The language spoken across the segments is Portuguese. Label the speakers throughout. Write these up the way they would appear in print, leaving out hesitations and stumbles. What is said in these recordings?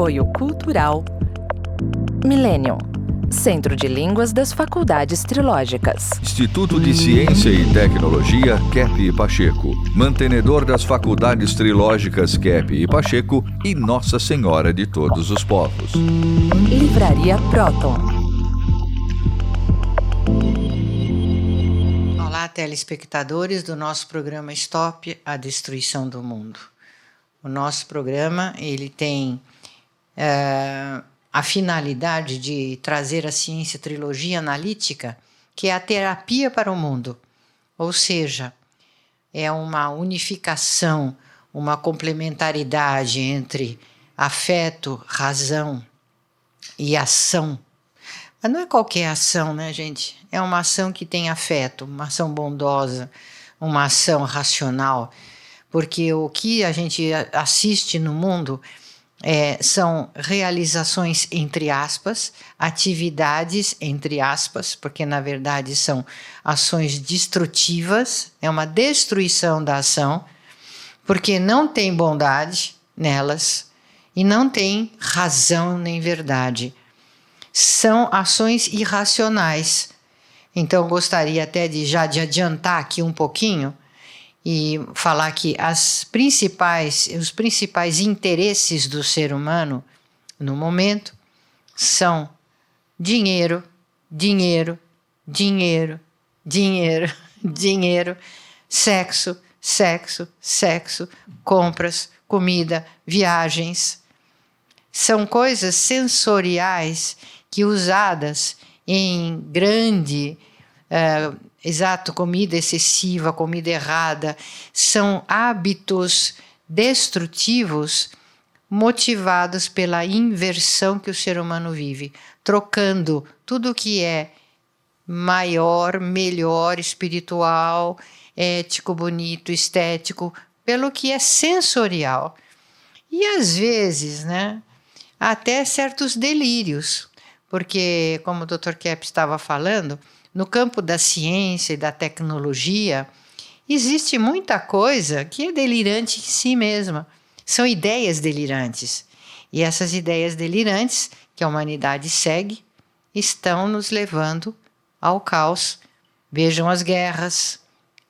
Speaker 1: Apoio Cultural Millennium, Centro de Línguas das Faculdades Trilógicas.
Speaker 2: Instituto de Ciência e Tecnologia Kepp e Pacheco, mantenedor das Faculdades Trilógicas Kepp e Pacheco e Nossa Senhora de Todos os Povos.
Speaker 1: Livraria Próton.
Speaker 3: Olá, telespectadores do nosso programa Stop a Destruição do Mundo. O nosso programa ele tem a finalidade de trazer a ciência trilogia analítica, que é a terapia para o mundo. Ou seja, é uma unificação, uma complementaridade entre afeto, razão e ação. Mas não é qualquer ação, né, gente? É uma ação que tem afeto, uma ação bondosa, uma ação racional. Porque o que a gente assiste no mundo são realizações, entre aspas, atividades, entre aspas, porque na verdade são ações destrutivas, é uma destruição da ação, porque não tem bondade nelas e não tem razão nem verdade. São ações irracionais. Então, gostaria até de adiantar aqui um pouquinho e falar que os principais interesses do ser humano no momento são dinheiro, dinheiro, dinheiro, dinheiro, dinheiro, sexo, sexo, sexo, compras, comida, viagens. São coisas sensoriais que usadas em grande comida excessiva, comida errada, são hábitos destrutivos motivados pela inversão que o ser humano vive, trocando tudo que é maior, melhor, espiritual, ético, bonito, estético, pelo que é sensorial. E às vezes, né, até certos delírios, porque, como o Dr. Kepp estava falando, no campo da ciência e da tecnologia, existe muita coisa que é delirante em si mesma. São ideias delirantes. E essas ideias delirantes que a humanidade segue estão nos levando ao caos. Vejam as guerras,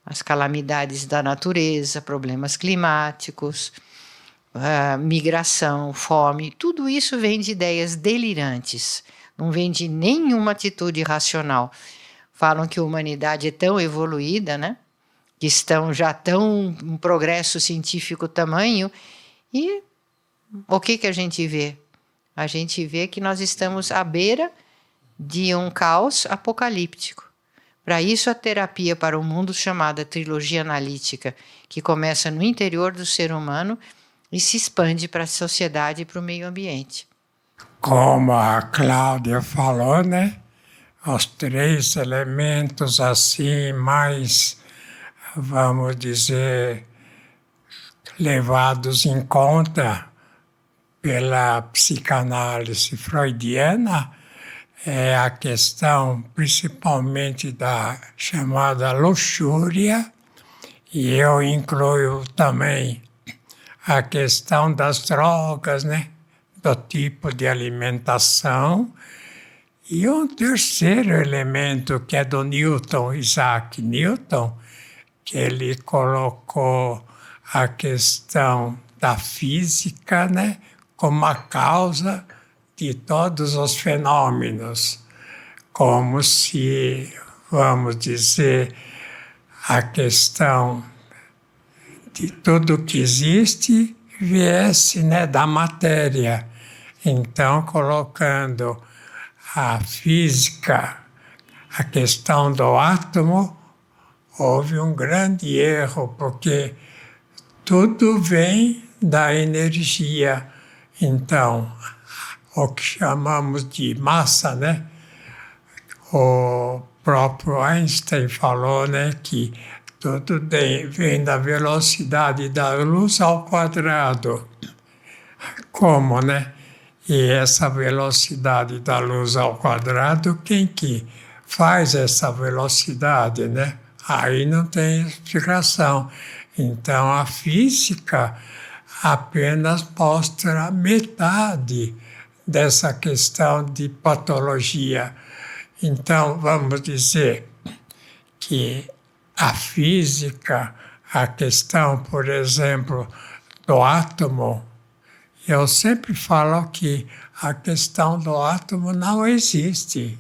Speaker 3: as calamidades da natureza, problemas climáticos, migração, fome. Tudo isso vem de ideias delirantes. Não vem de nenhuma atitude racional. Falam que a humanidade é tão evoluída, né? Que estão já tão um progresso científico tamanho. E o que a gente vê? A gente vê que nós estamos à beira de um caos apocalíptico. Para isso, a terapia para o mundo chamada trilogia analítica, que começa no interior do ser humano e se expande para a sociedade e para o meio ambiente.
Speaker 4: Como a Cláudia falou, né? Os três elementos assim mais, vamos dizer, levados em conta pela psicanálise freudiana é a questão principalmente da chamada luxúria, e eu incluo também a questão das drogas, né? Do tipo de alimentação. E um terceiro elemento que é do Newton, Isaac Newton, que ele colocou a questão da física, né, como a causa de todos os fenômenos, como se, vamos dizer, a questão de tudo que existe viesse, né, da matéria. Então, colocando a física, a questão do átomo, houve um grande erro, porque tudo vem da energia. Então, o que chamamos de massa, né? O próprio Einstein falou, né, que tudo vem da velocidade da luz ao quadrado. Como, né? E essa velocidade da luz ao quadrado, quem que faz essa velocidade, né? Aí não tem explicação. Então, a física apenas mostra metade dessa questão de patologia. Então, vamos dizer que a física, a questão, por exemplo, do átomo, eu sempre falo que a questão do átomo não existe.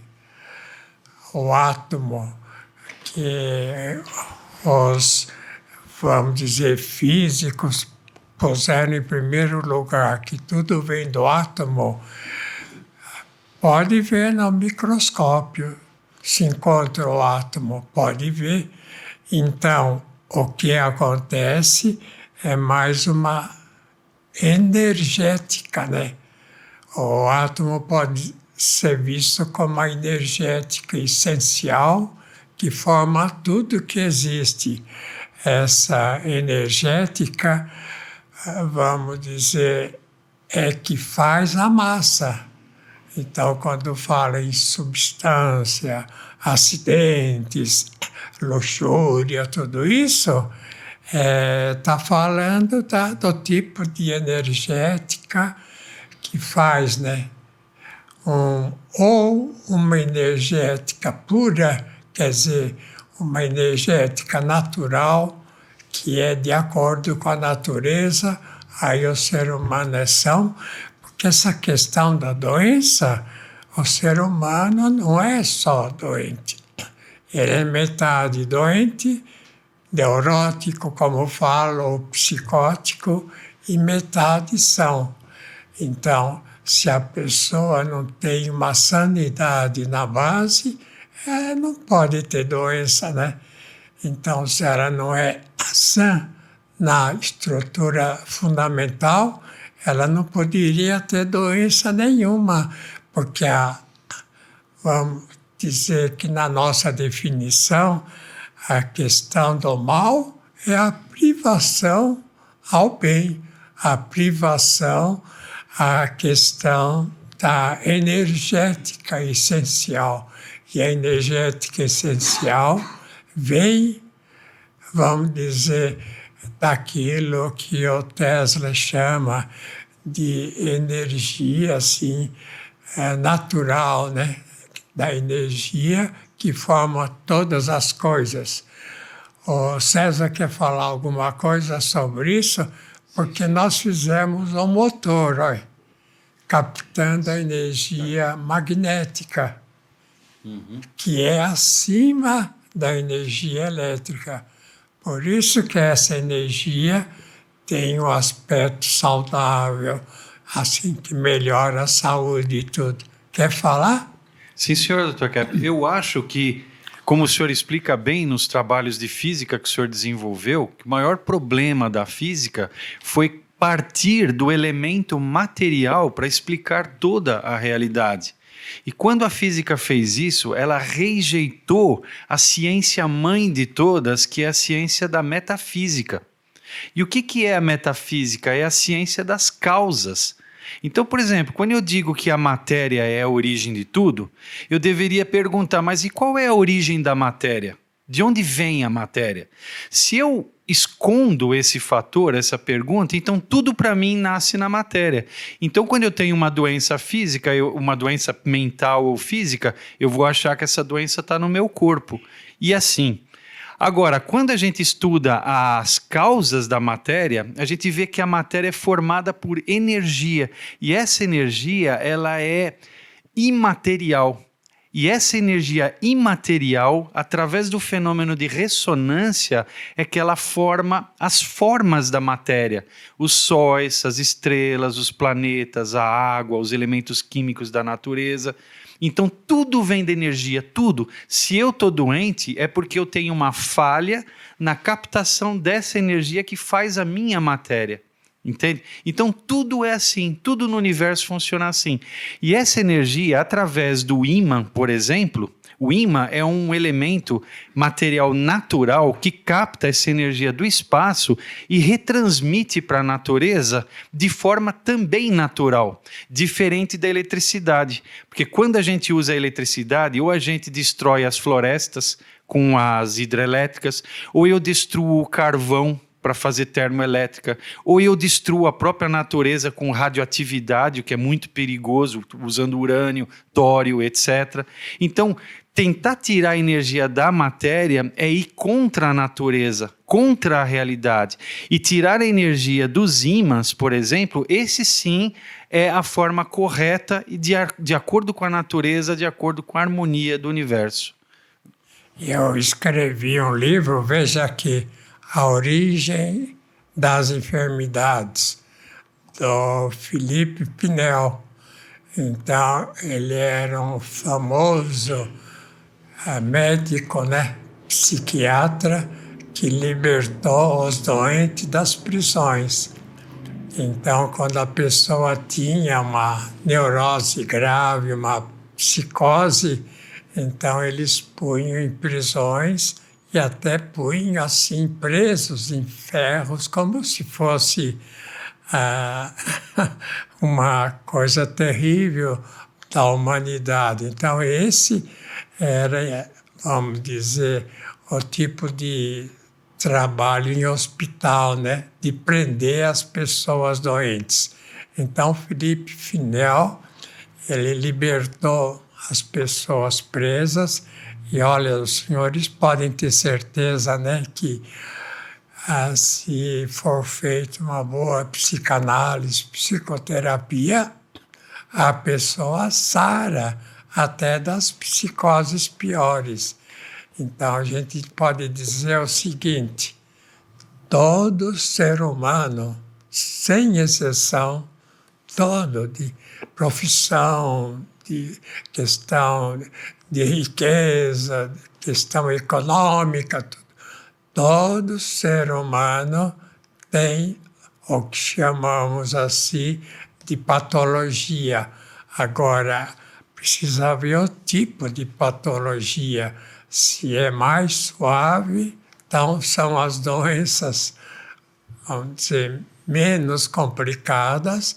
Speaker 4: O átomo que os, vamos dizer, físicos puseram em primeiro lugar, que tudo vem do átomo, pode ver no microscópio, se encontra o átomo, pode ver. Então, o que acontece é mais uma energética, né? O átomo pode ser visto como uma energética essencial que forma tudo que existe. Essa energética, vamos dizer, é que faz a massa. Então, quando fala em substância, acidentes, luxúria, tudo isso, está falando do tipo de energética que faz, né? Ou uma energética pura, quer dizer, uma energética natural, que é de acordo com a natureza, aí o ser humano é são, porque essa questão da doença, o ser humano não é só doente, ele é metade doente, neurótico, como falo, ou psicótico, e metade são. Então, se a pessoa não tem uma sanidade na base, ela não pode ter doença, né? Então, se ela não é sã na estrutura fundamental, ela não poderia ter doença nenhuma, porque vamos dizer que na nossa definição, a questão do mal é a privação ao bem, a privação, a questão da energética essencial. E a energética essencial vem, vamos dizer, daquilo que o Tesla chama de energia assim, natural, né? Da energia que forma todas as coisas. O César quer falar alguma coisa sobre isso? Porque nós fizemos um motor, olha, captando a energia magnética, que é acima da energia elétrica. Por isso que essa energia tem um aspecto saudável, assim que melhora a saúde e tudo. Quer falar?
Speaker 5: Sim, senhor, Dr. Kepp. Eu acho que, como o senhor explica bem nos trabalhos de física que o senhor desenvolveu, que o maior problema da física foi partir do elemento material para explicar toda a realidade. E quando a física fez isso, ela rejeitou a ciência mãe de todas, que é a ciência da metafísica. E o que é a metafísica? É a ciência das causas. Então, por exemplo, quando eu digo que a matéria é a origem de tudo, eu deveria perguntar, mas e qual é a origem da matéria? De onde vem a matéria? Se eu escondo esse fator, essa pergunta, então tudo para mim nasce na matéria. Então, quando eu tenho uma doença física, uma doença mental ou física, eu vou achar que essa doença está no meu corpo. E assim. Agora, quando a gente estuda as causas da matéria, a gente vê que a matéria é formada por energia. E essa energia, ela é imaterial. E essa energia imaterial, através do fenômeno de ressonância, é que ela forma as formas da matéria. Os sóis, as estrelas, os planetas, a água, os elementos químicos da natureza. Então, tudo vem da energia, tudo. Se eu estou doente, é porque eu tenho uma falha na captação dessa energia que faz a minha matéria. Entende? Então, tudo é assim, tudo no universo funciona assim. E essa energia, através do ímã, por exemplo, o ímã é um elemento material natural que capta essa energia do espaço e retransmite para a natureza de forma também natural, diferente da eletricidade. Porque quando a gente usa a eletricidade, ou a gente destrói as florestas com as hidrelétricas, ou eu destruo o carvão para fazer termoelétrica, ou eu destruo a própria natureza com radioatividade, o que é muito perigoso, usando urânio, tório, etc. Então, tentar tirar a energia da matéria é ir contra a natureza, contra a realidade. E tirar a energia dos ímãs, por exemplo, esse sim é a forma correta e de acordo com a natureza, de acordo com a harmonia do universo.
Speaker 4: Eu escrevi um livro, veja aqui, A Origem das Enfermidades, do Felipe Pinel. Então, ele era um famoso médico, né, psiquiatra, que libertou os doentes das prisões. Então, quando a pessoa tinha uma neurose grave, uma psicose, então eles punham em prisões e até punham assim presos em ferros, como se fosse uma coisa terrível da humanidade. Então esse era, vamos dizer, o tipo de trabalho em hospital, né? De prender as pessoas doentes. Então Felipe Pinel, ele libertou as pessoas presas e, olha, os senhores podem ter certeza, né, que se for feita uma boa psicanálise, psicoterapia, a pessoa sara até das psicoses piores. Então, a gente pode dizer o seguinte: todo ser humano, sem exceção, todo, de profissão, de questão de riqueza, questão econômica, todo ser humano tem o que chamamos assim de patologia. Agora, precisa ver o tipo de patologia. Se é mais suave, então são as doenças, vamos dizer, menos complicadas,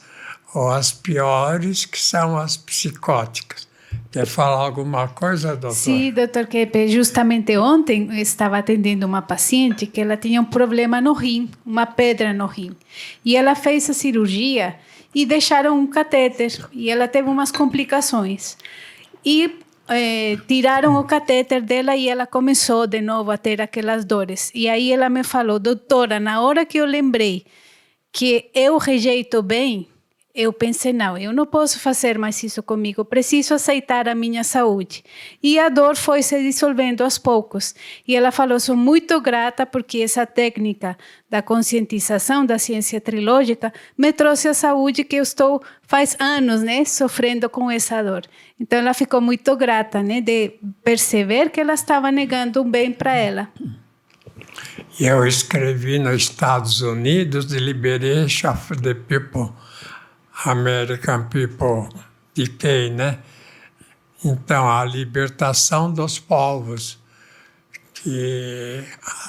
Speaker 4: ou as piores, que são as psicóticas. Quer falar alguma coisa, doutor?
Speaker 6: Sim, doutor Keppe. Justamente ontem eu estava atendendo uma paciente que ela tinha um problema no rim, uma pedra no rim. E ela fez a cirurgia e deixaram um catéter. E ela teve umas complicações. E tiraram o catéter dela e ela começou de novo a ter aquelas dores. E aí ela me falou: doutora, na hora que eu lembrei que eu rejeito bem, eu pensei, não, eu não posso fazer mais isso comigo, eu preciso aceitar a minha saúde. E a dor foi se dissolvendo aos poucos. E ela falou, sou muito grata porque essa técnica da conscientização da ciência trilógica me trouxe a saúde que eu estou faz anos, né, sofrendo com essa dor. Então ela ficou muito grata, né, de perceber que ela estava negando um bem para ela.
Speaker 4: Eu escrevi nos Estados Unidos The Liberation of the People, American People Decay, né? Então, a libertação dos povos, que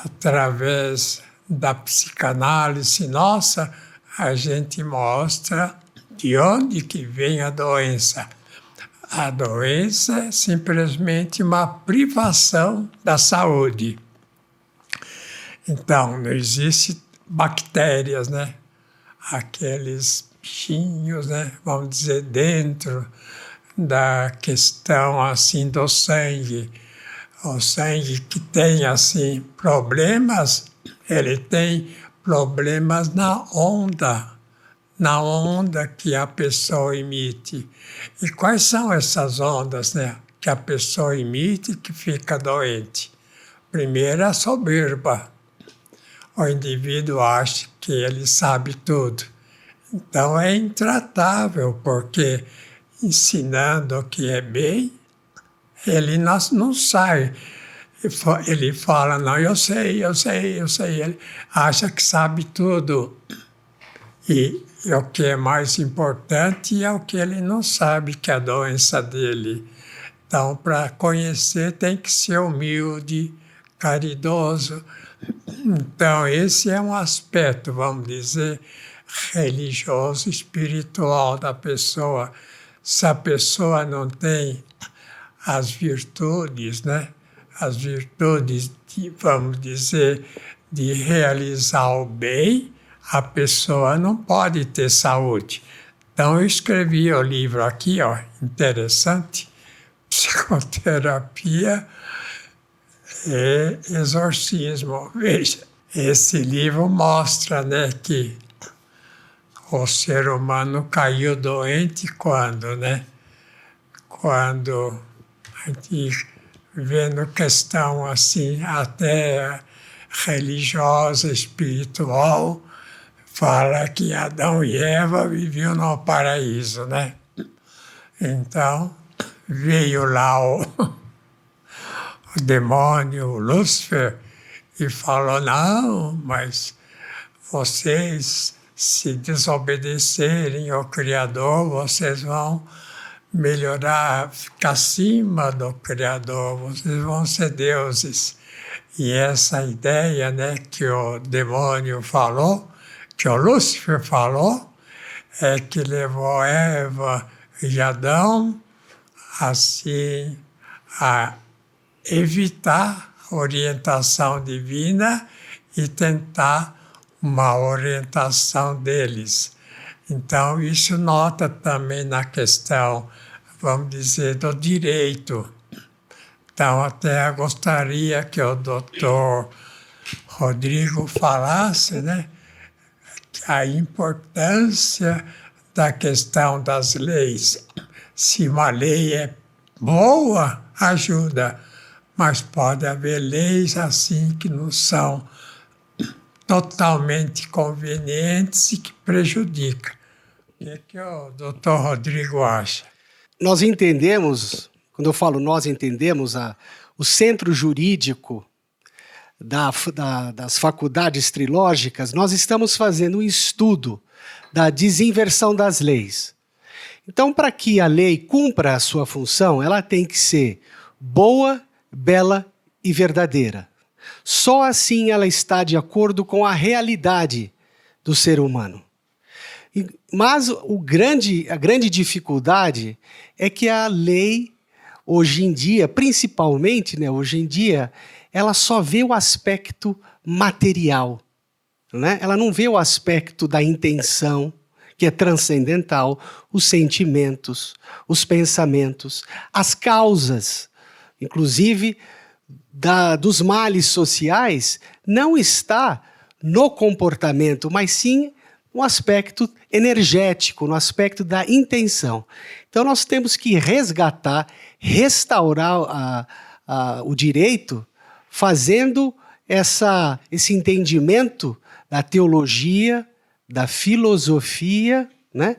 Speaker 4: através da psicanálise nossa, a gente mostra de onde que vem a doença. A doença é simplesmente uma privação da saúde. Então, não existe bactérias, né? Aqueles bichinhos, né? Vamos dizer, dentro da questão assim do sangue. O sangue que tem assim problemas, ele tem problemas na onda que a pessoa emite. E quais são essas ondas, né, que a pessoa emite e que fica doente? Primeiro, a soberba. O indivíduo acha que ele sabe tudo. Então é intratável, porque ensinando o que é bem, ele não sai. Ele fala, não, eu sei. Ele acha que sabe tudo. E o que é mais importante é o que ele não sabe, que é a doença dele. Então, para conhecer, tem que ser humilde, caridoso. Então, esse é um aspecto, vamos dizer, religioso, espiritual da pessoa. Se a pessoa não tem as virtudes, né? As virtudes, vamos dizer, de realizar o bem, a pessoa não pode ter saúde. Então, eu escrevi o livro aqui, ó, interessante, Psicoterapia e Exorcismo. Veja, esse livro mostra, né, que o ser humano caiu doente quando, né? Quando a gente vendo questão assim, até religiosa, espiritual, fala que Adão e Eva viviam no paraíso, né? Então, veio lá o demônio, o Lúcifer, e falou, não, mas vocês, se desobedecerem ao Criador, vocês vão melhorar, ficar acima do Criador, vocês vão ser deuses. E essa ideia, né, que o demônio falou, que o Lúcifer falou, é que levou Eva e Adão, assim, a evitar a orientação divina e tentar uma orientação deles. Então, isso nota também na questão, vamos dizer, do direito. Então, até gostaria que o doutor Rodrigo falasse, né, a importância da questão das leis. Se uma lei é boa, ajuda, mas pode haver leis assim que não são totalmente convenientes e que prejudicam. O que o doutor Rodrigo acha?
Speaker 7: Nós entendemos, quando eu falo nós entendemos, o centro jurídico das faculdades trilógicas, nós estamos fazendo um estudo da desinversão das leis. Então, para que a lei cumpra a sua função, ela tem que ser boa, bela e verdadeira. Só assim ela está de acordo com a realidade do ser humano. Mas a grande dificuldade é que a lei, hoje em dia, principalmente, né, hoje em dia, ela só vê o aspecto material, né? Ela não vê o aspecto da intenção, que é transcendental, os sentimentos, os pensamentos, as causas, inclusive dos males sociais, não está no comportamento, mas sim no aspecto energético, no aspecto da intenção. Então nós temos que resgatar, restaurar o direito, fazendo esse entendimento da teologia, da filosofia, né,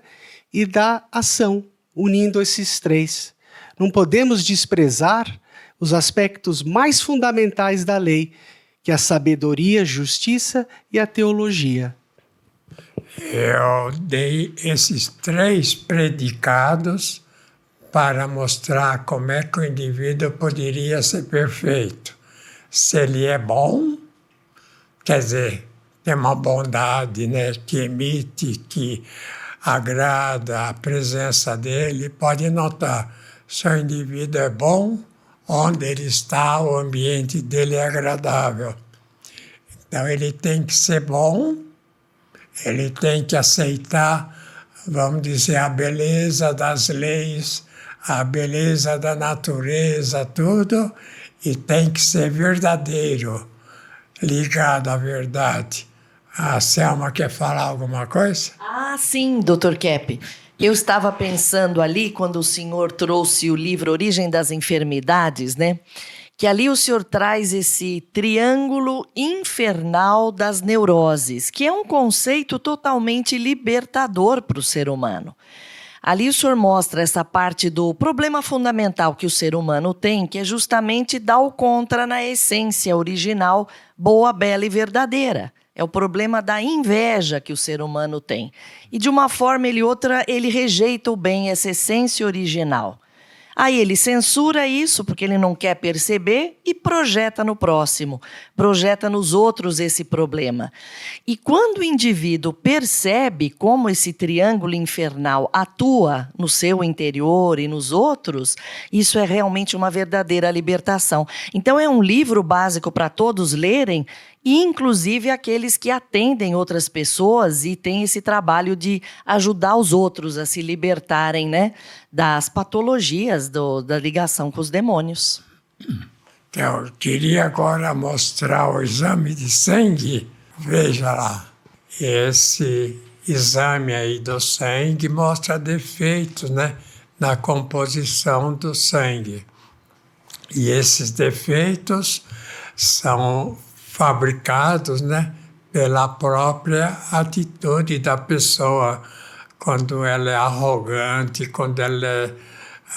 Speaker 7: e da ação, unindo esses três. Não podemos desprezar os aspectos mais fundamentais da lei, que é a sabedoria, a justiça e a teologia.
Speaker 4: Eu dei esses 3 predicados para mostrar como é que o indivíduo poderia ser perfeito. Se ele é bom, quer dizer, tem uma bondade, né, que emite, que agrada a presença dele, pode notar, se o indivíduo é bom, onde ele está, o ambiente dele é agradável. Então ele tem que ser bom, ele tem que aceitar, vamos dizer, a beleza das leis, a beleza da natureza, tudo, e tem que ser verdadeiro, ligado à verdade. A Selma quer falar alguma coisa?
Speaker 8: Ah, sim, Dr. Kepp. Eu estava pensando ali, quando o senhor trouxe o livro Origem das Enfermidades, né? Que ali o senhor traz esse triângulo infernal das neuroses, que é um conceito totalmente libertador para o ser humano. Ali o senhor mostra essa parte do problema fundamental que o ser humano tem, que é justamente dar o contra na essência original, boa, bela e verdadeira. É o problema da inveja que o ser humano tem. E de uma forma ou outra, ele rejeita o bem, essa essência original. Aí ele censura isso, porque ele não quer perceber, e projeta no próximo, projeta nos outros esse problema. E quando o indivíduo percebe como esse triângulo infernal atua no seu interior e nos outros, isso é realmente uma verdadeira libertação. Então é um livro básico para todos lerem, e inclusive aqueles que atendem outras pessoas e têm esse trabalho de ajudar os outros a se libertarem, né, das patologias da ligação com os demônios.
Speaker 4: Então, eu queria agora mostrar o exame de sangue. Veja lá, esse exame aí do sangue mostra defeitos, né, na composição do sangue. E esses defeitos são fabricados, né, pela própria atitude da pessoa, quando ela é arrogante, quando ela é,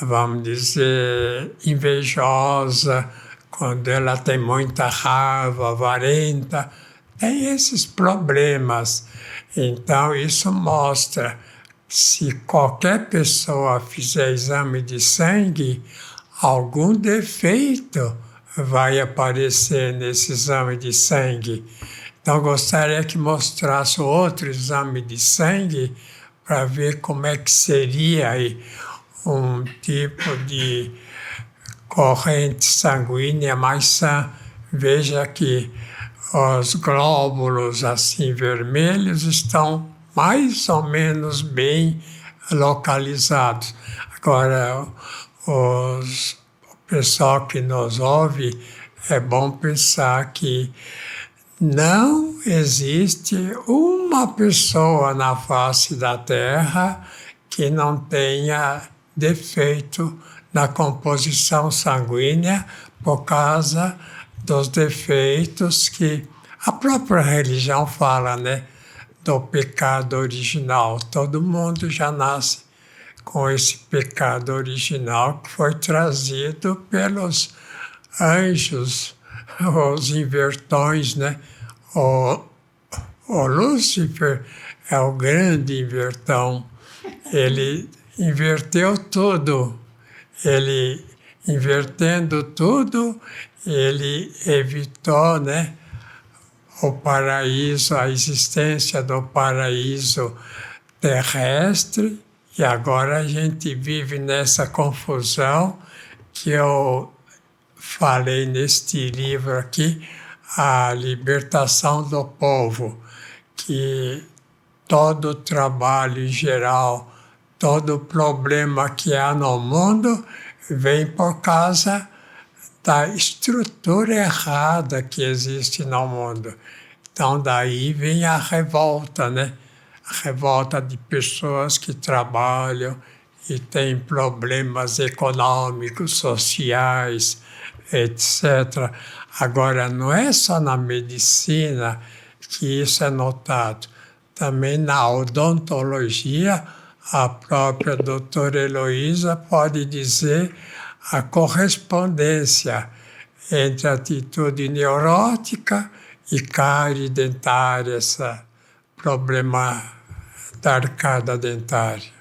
Speaker 4: vamos dizer, invejosa, quando ela tem muita raiva, avarenta, tem esses problemas. Então, isso mostra, se qualquer pessoa fizer exame de sangue, algum defeito vai aparecer nesse exame de sangue. Então, gostaria que mostrasse outro exame de sangue para ver como é que seria aí um tipo de corrente sanguínea mais sã. Veja que os glóbulos assim vermelhos estão mais ou menos bem localizados. Agora, o pessoal que nos ouve, é bom pensar que não existe uma pessoa na face da Terra que não tenha defeito na composição sanguínea por causa dos defeitos que a própria religião fala, né, do pecado original. Todo mundo já nasce com esse pecado original que foi trazido pelos anjos, os invertões, né? O Lúcifer é o grande invertão. Ele inverteu tudo. Ele, invertendo tudo, ele evitou, né, o paraíso, a existência do paraíso terrestre. E agora a gente vive nessa confusão que eu falei neste livro aqui, A Libertação do Povo, que todo trabalho em geral, todo problema que há no mundo vem por causa da estrutura errada que existe no mundo. Então daí vem a revolta, né? A revolta de pessoas que trabalham e têm problemas econômicos, sociais, etc. Agora, não é só na medicina que isso é notado. Também na odontologia, a própria doutora Heloísa pode dizer a correspondência entre atitude neurótica e cárie dentária, esse problema da arcada dentária.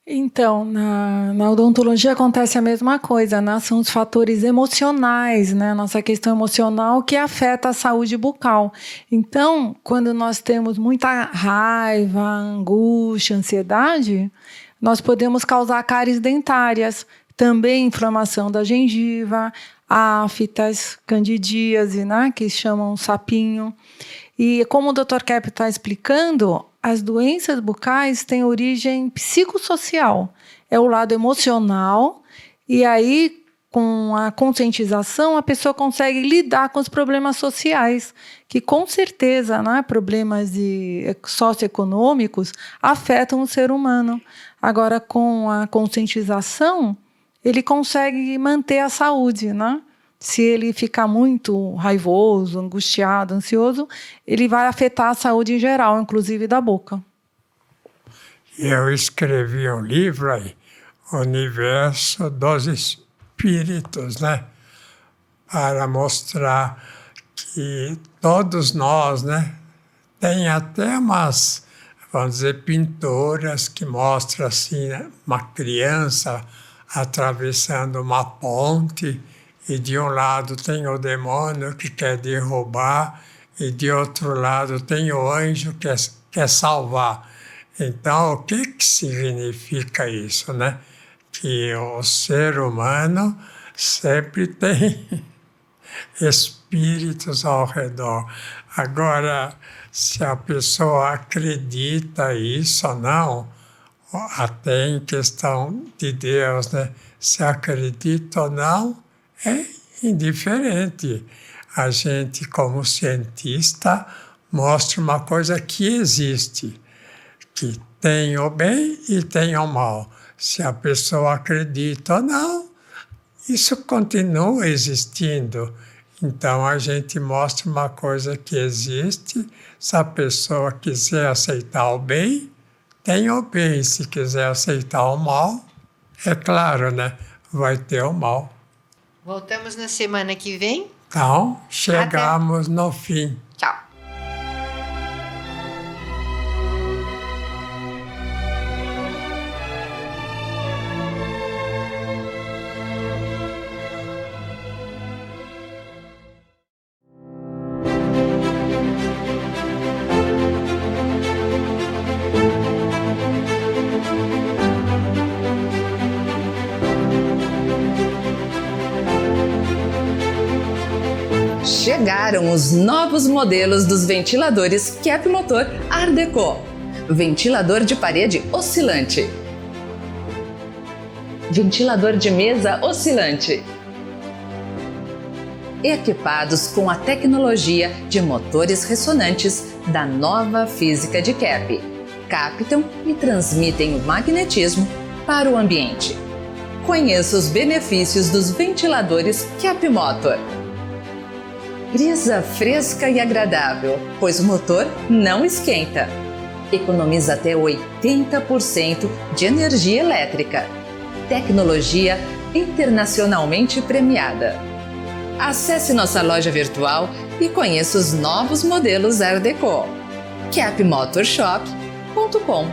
Speaker 9: Então, na odontologia acontece a mesma coisa, né? São os fatores emocionais, né? Nossa questão emocional que afeta a saúde bucal. Então, quando nós temos muita raiva, angústia, ansiedade, nós podemos causar cáries dentárias, também inflamação da gengiva, aftas, candidíase, né? Que chamam sapinho. E como o Dr. Kepp está explicando, as doenças bucais têm origem psicossocial. É o lado emocional, e aí, com a conscientização, a pessoa consegue lidar com os problemas sociais, que com certeza, né, problemas socioeconômicos afetam o ser humano. Agora, com a conscientização, ele consegue manter a saúde, né? Se ele ficar muito raivoso, angustiado, ansioso, ele vai afetar a saúde em geral, inclusive da boca.
Speaker 4: Eu escrevi um livro aí, Universo dos Espíritos, né? Para mostrar que todos nós, né? Tem até umas, vamos dizer, pinturas que mostram assim, né, uma criança atravessando uma ponte e de um lado tem o demônio que quer derrubar, e de outro lado tem o anjo que quer salvar. Então, o que significa isso, né? Que o ser humano sempre tem espíritos ao redor. Agora, se a pessoa acredita isso ou não, até em questão de Deus, né? Se acredita ou não, é indiferente. A gente, como cientista, mostra uma coisa que existe, que tem o bem e tem o mal. Se a pessoa acredita ou não, isso continua existindo. Então, a gente mostra uma coisa que existe. Se a pessoa quiser aceitar o bem, tem o bem. Se quiser aceitar o mal, é claro, né? Vai ter o mal.
Speaker 3: Voltamos na semana que vem.
Speaker 4: Então, chegamos no fim.
Speaker 3: Tchau.
Speaker 1: Chegaram os novos modelos dos ventiladores Kep Motor Art Deco. Ventilador de parede oscilante. Ventilador de mesa oscilante. Equipados com a tecnologia de motores ressonantes da nova física de Kep. Captam e transmitem o magnetismo para o ambiente. Conheça os benefícios dos ventiladores Kep Motor. Brisa fresca e agradável, pois o motor não esquenta. Economiza até 80% de energia elétrica. Tecnologia internacionalmente premiada. Acesse nossa loja virtual e conheça os novos modelos Art Deco. kepmotorshop.com